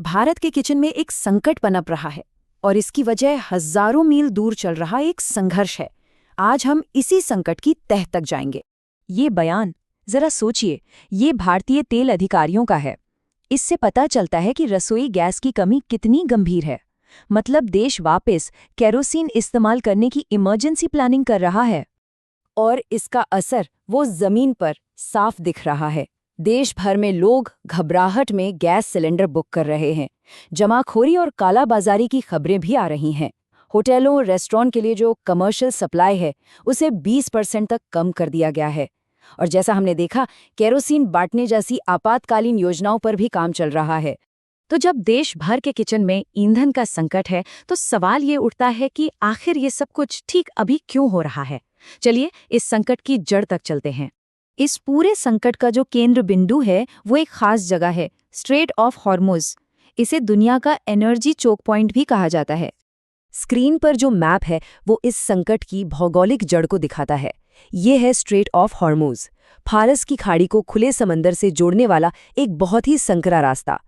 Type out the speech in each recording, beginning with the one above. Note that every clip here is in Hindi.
भारत के किचन में एक संकट पनप रहा है और इसकी वजह हजारों मील दूर चल रहा एक संघर्ष है। आज हम इसी संकट की तह तक जाएंगे। ये बयान जरा सोचिए, ये भारतीय तेल अधिकारियों का है। इससे पता चलता है कि रसोई गैस की कमी कितनी गंभीर है। मतलब देश वापस केरोसिन इस्तेमाल करने की इमरजेंसी प्लानिंग कर रहा है। और इसका असर वो जमीन पर साफ दिख रहा है। देश भर में लोग घबराहट में गैस सिलेंडर बुक कर रहे हैं। जमाखोरी और कालाबाजारी की खबरें भी आ रही हैं। होटलों और रेस्टोरेंट के लिए जो कमर्शियल सप्लाई है उसे 20% तक कम कर दिया गया है। और जैसा हमने देखा, केरोसिन बांटने जैसी आपातकालीन योजनाओं पर भी काम चल रहा है। तो जब देश भर के किचन में ईंधन का संकट है तो सवाल ये उठता है कि आखिर ये सब कुछ ठीक अभी क्यों हो रहा है। चलिए इस संकट की जड़ तक चलते हैं। इस पूरे संकट का जो केंद्र बिंदु है वो एक खास जगह है, स्ट्रेट ऑफ हॉर्मुज। इसे दुनिया का एनर्जी चोक पॉइंट भी कहा जाता है। स्क्रीन पर जो मैप है वो इस संकट की भौगोलिक जड़ को दिखाता है। ये है स्ट्रेट ऑफ हॉर्मुज, फारस की खाड़ी को खुले समंदर से जोड़ने वाला एक बहुत ही संकरा रास्ता।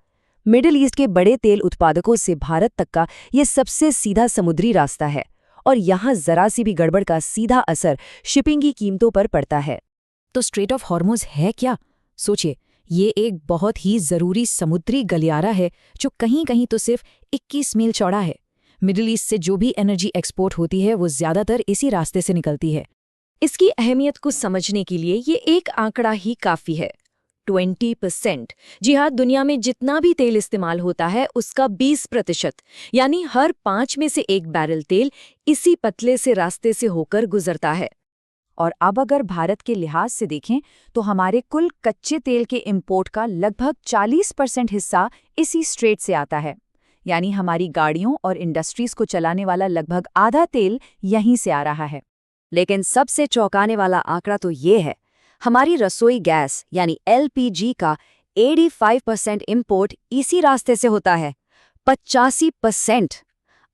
मिडिल ईस्ट के बड़े तेल उत्पादकों से भारत तक का ये सबसे सीधा समुद्री रास्ता है और यहाँ जरा सी भी गड़बड़ का सीधा असर शिपिंग की कीमतों पर पड़ता है। तो स्ट्रेट ऑफ हॉर्मुज है क्या? सोचिए, ये एक बहुत ही जरूरी समुद्री गलियारा है जो कहीं कहीं तो सिर्फ 21 मील चौड़ा है। मिडिल ईस्ट से जो भी एनर्जी एक्सपोर्ट होती है वो ज्यादातर इसी रास्ते से निकलती है। इसकी अहमियत को समझने के लिए ये एक आंकड़ा ही काफी है, 20%। जी हाँ, दुनिया में जितना भी तेल इस्तेमाल होता है उसका 20%, यानी हर 5 में से 1 बैरल तेल इसी पतले से रास्ते से होकर गुजरता है। और अब अगर भारत के लिहाज से देखें तो हमारे कुल कच्चे तेल के इंपोर्ट का लगभग 40% हिस्सा इसी स्ट्रेट से आता है। यानी हमारी गाड़ियों और इंडस्ट्रीज को चलाने वाला लगभग आधा तेल यहीं से आ रहा है। लेकिन सबसे चौंकाने वाला आंकड़ा तो ये है, हमारी रसोई गैस यानी LPG का 85% इंपोर्ट इसी रास्ते से होता है। 85%।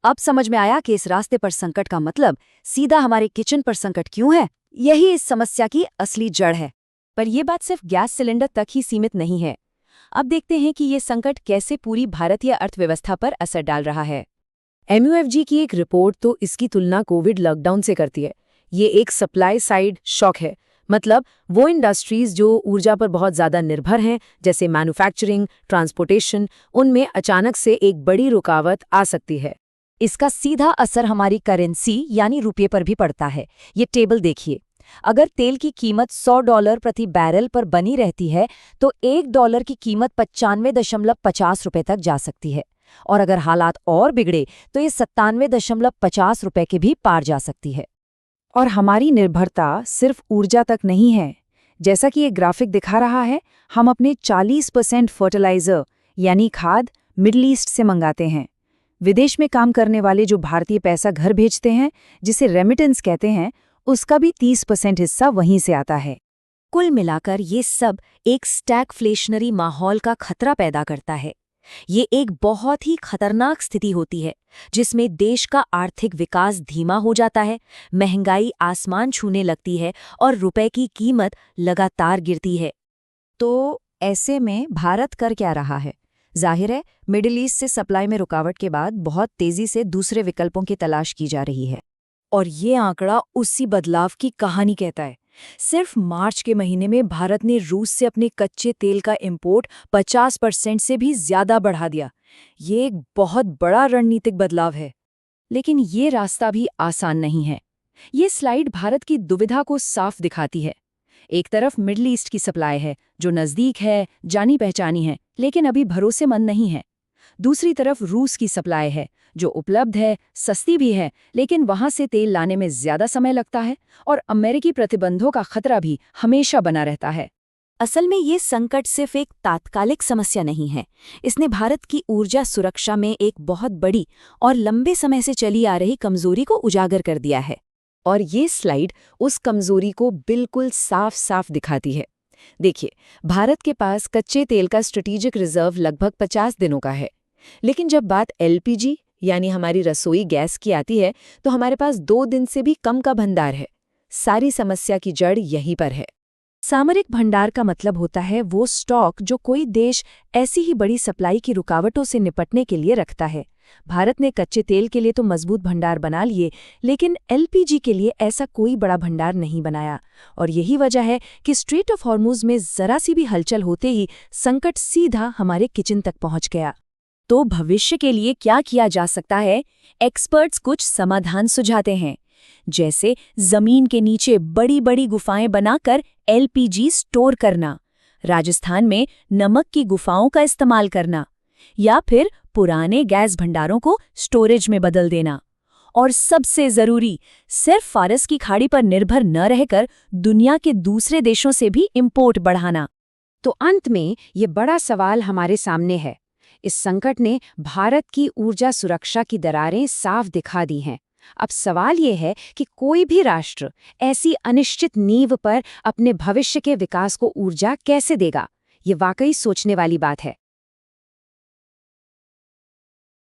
अब समझ में आया कि इस रास्ते पर संकट का मतलब सीधा हमारे किचन पर संकट क्यों है। यही इस समस्या की असली जड़ है। पर यह बात सिर्फ गैस सिलेंडर तक ही सीमित नहीं है। अब देखते हैं कि ये संकट कैसे पूरी भारतीय अर्थव्यवस्था पर असर डाल रहा है। MUFG की एक रिपोर्ट तो इसकी तुलना कोविड लॉकडाउन से करती है। ये एक सप्लाई साइड शॉक है। मतलब वो इंडस्ट्रीज जो ऊर्जा पर बहुत ज्यादा निर्भर हैं, जैसे मैन्युफैक्चरिंग, ट्रांसपोर्टेशन, उनमें अचानक से एक बड़ी रुकावट आ सकती है। इसका सीधा असर हमारी करेंसी यानी रुपये पर भी पड़ता है। ये टेबल देखिए, अगर तेल की कीमत $100 प्रति बैरल पर बनी रहती है तो $1 की कीमत 95.50 रुपये तक जा सकती है। और अगर हालात और बिगड़े तो ये 97.50 रुपये के भी पार जा सकती है। और हमारी निर्भरता सिर्फ ऊर्जा तक नहीं है। जैसा कि ये ग्राफिक दिखा रहा है, हम अपने 40% फर्टिलाइजर यानी खाद मिडिल ईस्ट से मंगाते हैं। विदेश में काम करने वाले जो भारतीय पैसा घर भेजते हैं, जिसे रेमिटेंस कहते हैं, उसका भी 30% हिस्सा वहीं से आता है। कुल मिलाकर ये सब एक स्टैगफ्लेशनरी माहौल का खतरा पैदा करता है। ये एक बहुत ही खतरनाक स्थिति होती है जिसमें देश का आर्थिक विकास धीमा हो जाता है, महंगाई आसमान छूने लगती है और रुपए की कीमत लगातार गिरती है। तो ऐसे में भारत कर क्या रहा है? जाहिर है, मिडिल ईस्ट से सप्लाई में रुकावट के बाद बहुत तेजी से दूसरे विकल्पों की तलाश की जा रही है। और ये आंकड़ा उसी बदलाव की कहानी कहता है। सिर्फ मार्च के महीने में भारत ने रूस से अपने कच्चे तेल का इंपोर्ट 50% से भी ज्यादा बढ़ा दिया। ये एक बहुत बड़ा रणनीतिक बदलाव है। लेकिन ये रास्ता भी आसान नहीं है। ये स्लाइड भारत की दुविधा को साफ दिखाती है। एक तरफ मिडिल ईस्ट की सप्लाई है जो नज़दीक है, जानी पहचानी है, लेकिन अभी भरोसेमंद नहीं है। दूसरी तरफ रूस की सप्लाई है जो उपलब्ध है, सस्ती भी है, लेकिन वहां से तेल लाने में ज्यादा समय लगता है और अमेरिकी प्रतिबंधों का खतरा भी हमेशा बना रहता है। असल में ये संकट सिर्फ एक तात्कालिक समस्या नहीं है। इसने भारत की ऊर्जा सुरक्षा में एक बहुत बड़ी और लंबे समय से चली आ रही कमजोरी को उजागर कर दिया है। और ये स्लाइड उस कमजोरी को बिल्कुल साफ साफ दिखाती है। देखिए, भारत के पास कच्चे तेल का स्ट्रेटेजिक रिजर्व लगभग 50 दिनों का है। लेकिन जब बात LPG यानी हमारी रसोई गैस की आती है तो हमारे पास 2 दिन से भी कम का भंडार है। सारी समस्या की जड़ यहीं पर है। सामरिक भंडार का मतलब होता है वो स्टॉक जो कोई देश ऐसी ही बड़ी सप्लाई की रुकावटों से निपटने के लिए रखता है। भारत ने कच्चे तेल के लिए तो मजबूत भंडार बना लिए, लेकिन एलपीजी के लिए ऐसा कोई बड़ा भंडार नहीं बनाया। और यही वजह है कि स्ट्रेट ऑफ हॉर्मुज में जरा सी भी हलचल होते ही संकट सीधा हमारे किचन तक पहुंच गया। तो भविष्य के लिए क्या किया जा सकता है? एक्सपर्ट्स कुछ समाधान सुझाते हैं, जैसे जमीन के नीचे बड़ी बड़ी गुफाएं बनाकर एलपीजी स्टोर करना, राजस्थान में नमक की गुफाओं का इस्तेमाल करना, या फिर पुराने गैस भंडारों को स्टोरेज में बदल देना। और सबसे जरूरी, सिर्फ फारस की खाड़ी पर निर्भर न रहकर दुनिया के दूसरे देशों से भी इंपोर्ट बढ़ाना। तो अंत में ये बड़ा सवाल हमारे सामने है। इस संकट ने भारत की ऊर्जा सुरक्षा की दरारें साफ दिखा दी हैं। अब सवाल ये है कि कोई भी राष्ट्र ऐसी अनिश्चित नींव पर अपने भविष्य के विकास को ऊर्जा कैसे देगा। ये वाकई सोचने वाली बात है।